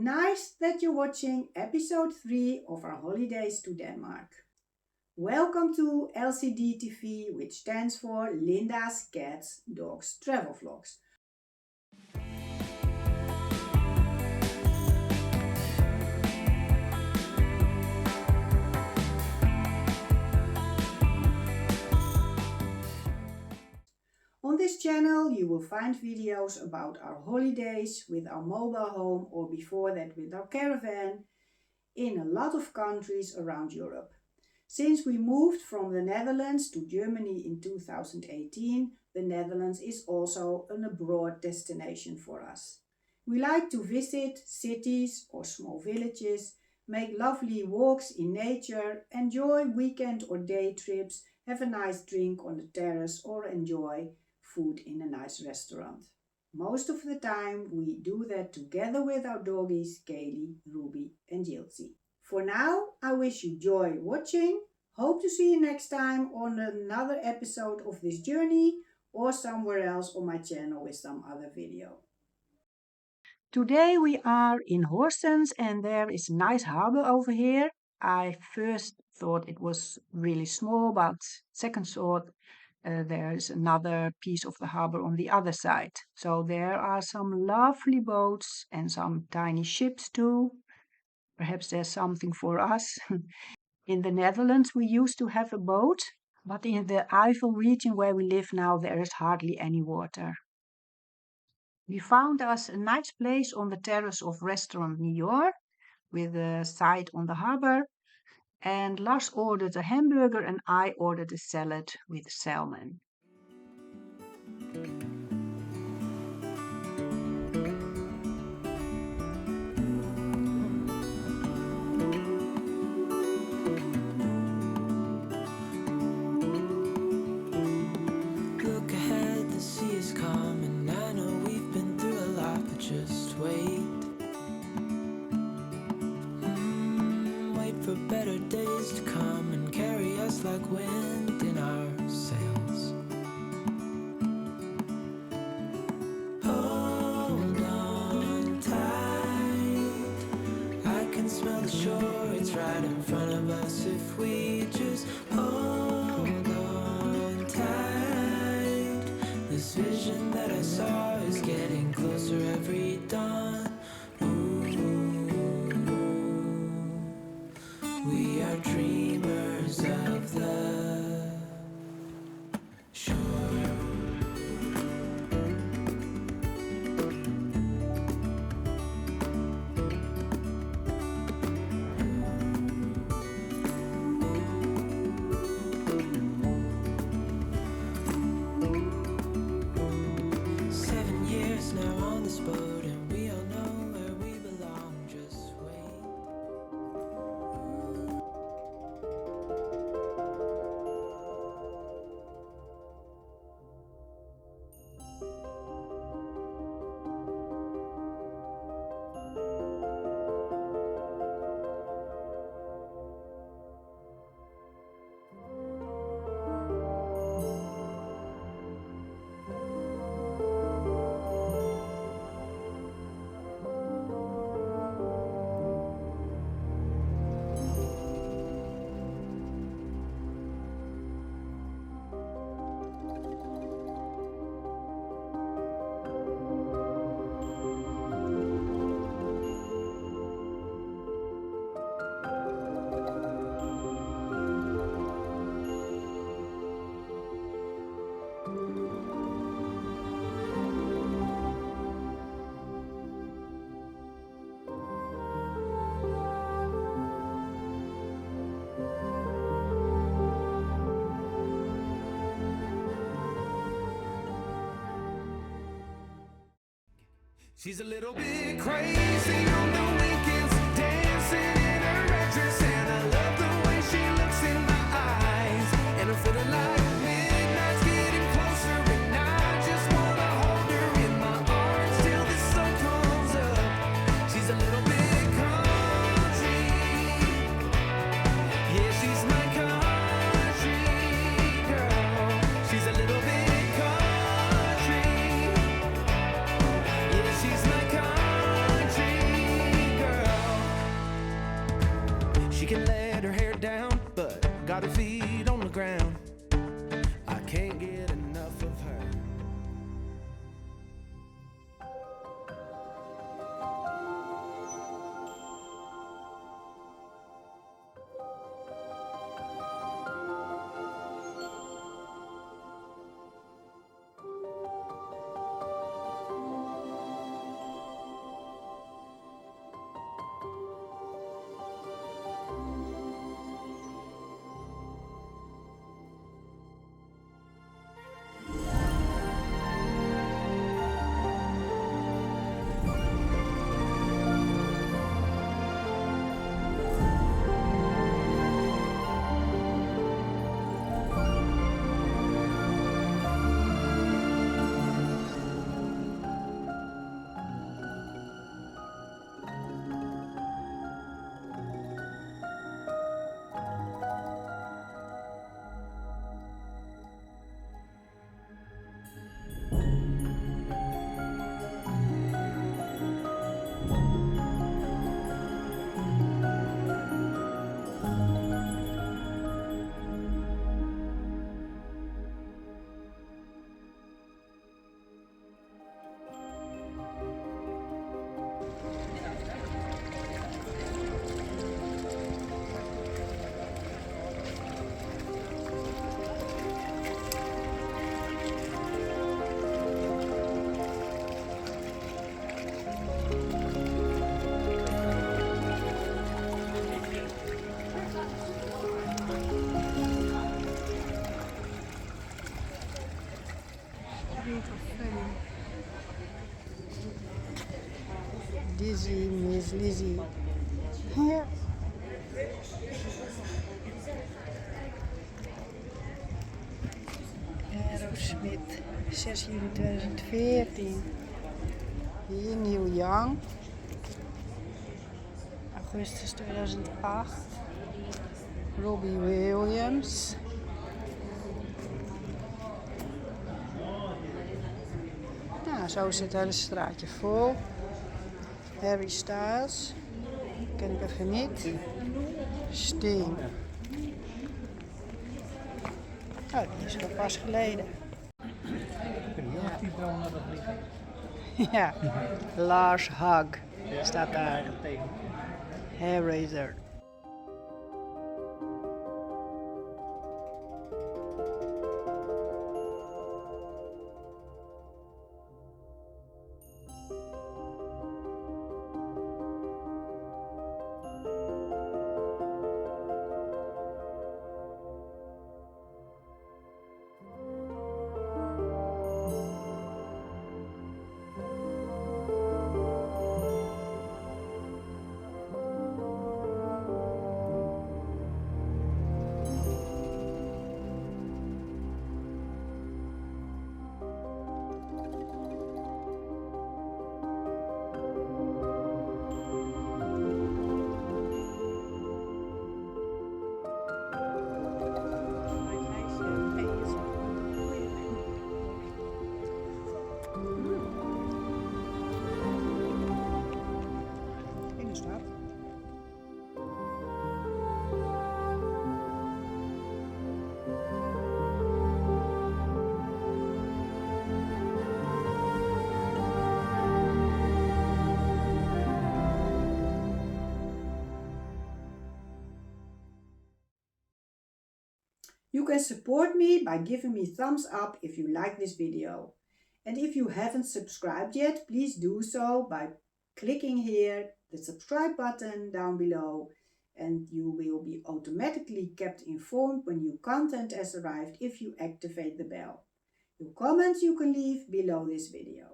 Nice that you're watching episode 3 of our holidays to Denmark. Welcome to LCD TV, which stands for Linda's Cats Dogs Travel Vlogs. On this channel you will find videos about our holidays with our mobile home or before that with our caravan in a lot of countries around Europe. Since we moved from the Netherlands to Germany in 2018, the Netherlands is also an abroad destination for us. We like to visit cities or small villages, make lovely walks in nature, enjoy weekend or day trips, have a nice drink on the terrace or enjoy food in a nice restaurant. Most of the time we do that together with our doggies Kaylee, Ruby and Jilty. For now, I wish you joy watching. Hope to see you next time on another episode of this journey or somewhere else on my channel with some other video. Today we are in Horsens and there is a nice harbour over here. I first thought it was really small, but second thought there is another piece of the harbour on the other side. So there are some lovely boats and some tiny ships too. Perhaps there's something for us. In the Netherlands we used to have a boat, but in the Eifel region where we live now there is hardly any water. We found us a nice place on the terrace of restaurant New York with a side on the harbour. And Lars ordered a hamburger and I ordered a salad with salmon. Look ahead, the sea is calm, and I know we've been through a lot, but just wait. Wait for better days to come and carry us like wind in our sails. Hold on tight, I can smell the shore, it's right in front of us if we just hold on tight. This vision that I saw is getting closer every dawn. We are dreamers of the shore. Now on this boat and we all know where we belong, just wait. She's a little bit crazy on the weekends, dancing in her red dress, and I love the way she looks in my eyes. And I'm feeling like midnight's getting closer, and I just wanna hold her in my arms till the sun comes up. She's a little bit country, yeah, she's my country girl. She's a little bit country, yeah, she's my country. is Lizzie. Ja. Aerosmith, 6 juli 2014. Hier Neil Young. Augustus 2008. Robbie Williams. Nou, zo zit het hele straatje vol. Harry Styles. Ken ik even niet. Sting. Oh, die is wel pas geleden. Ja, Lars Hug staat daar. Hairraiser. You can support me by giving me thumbs up if you like this video. And if you haven't subscribed yet, please do so by clicking here, the subscribe button down below, and you will be automatically kept informed when new content has arrived if you activate the bell. Your comments you can leave below this video.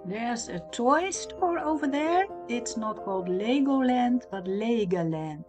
There's a toy store over there. It's not called Legoland, but Legoland.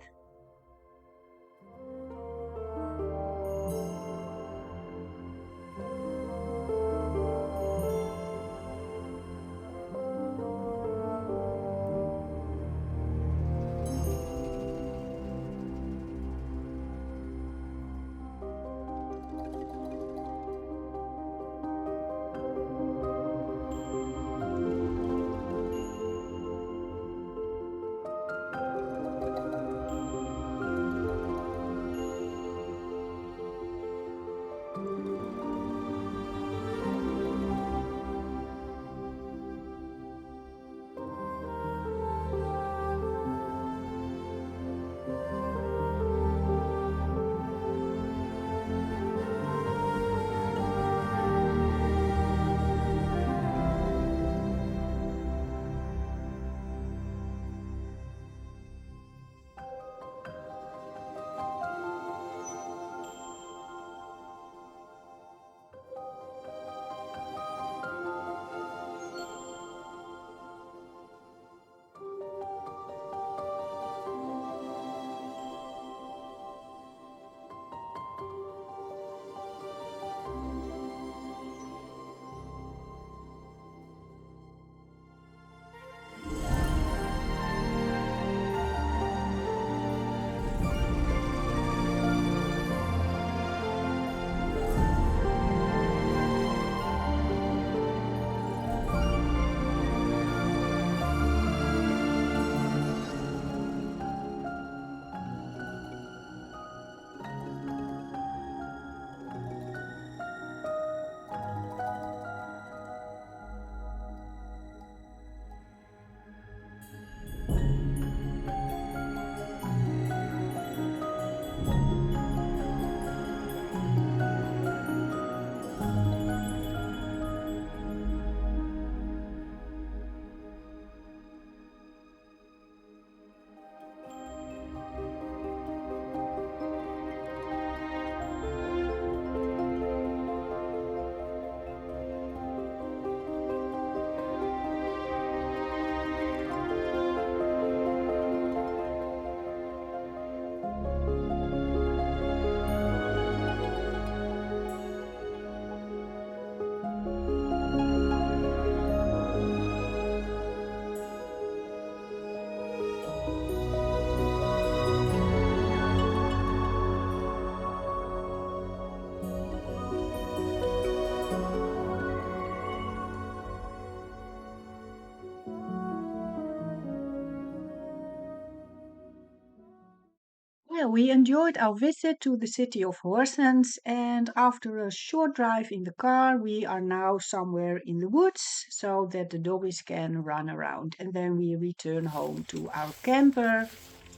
Yeah, we enjoyed our visit to the city of Horsens, and after a short drive in the car, we are now somewhere in the woods so that the doggies can run around. And then we return home to our camper,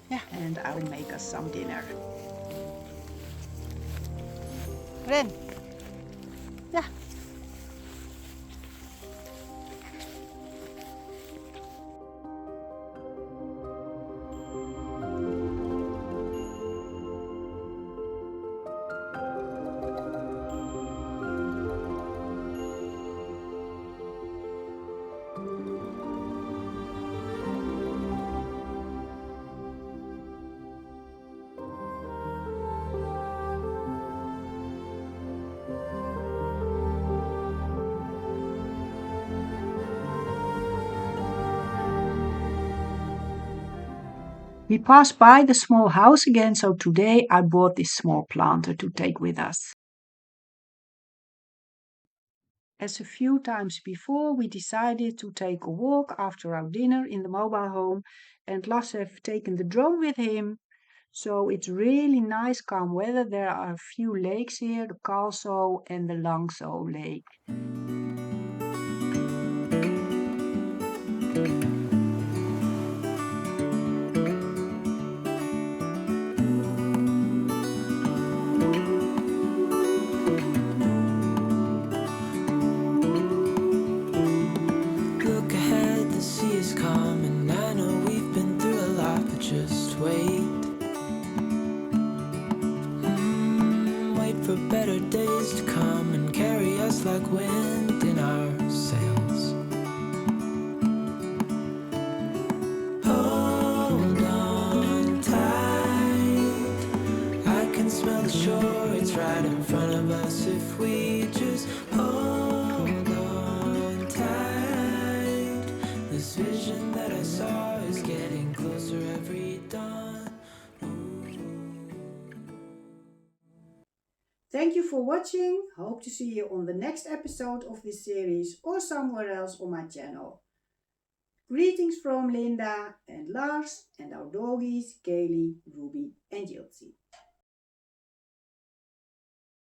Ja, and I'll make us some dinner. ren. Ja. We passed by the small house again, so today I bought this small planter to take with us. As a few times before, we decided to take a walk after our dinner in the mobile home, and Lasse have taken the drone with him. So it's really nice calm weather. There are a few lakes here, the Kalso and the Langso Lake. Look ahead, the sea is calm, and I know we've been through a lot, but just wait. Wait for better days to come and carry us like wind in our sails. Hold on tight, I can smell the shore, it's right in front of us if we just hold on tight. This vision that I saw is getting closer every dawn. Thank you for watching. Hope to see you on the next episode of this series or somewhere else on my channel. Greetings from Linda and Lars and our doggies, Kaylee, Ruby and Jilty.